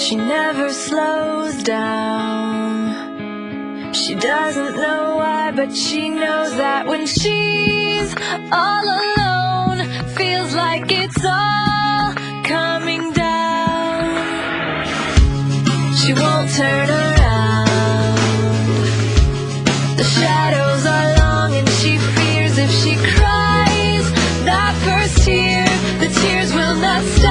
She never slows down. She doesn't know why, but she knows that when she's all alone, feels like it's all coming down. She won't turn around. The shadows are long and she fears if she cries that first tear, the tears will not stop.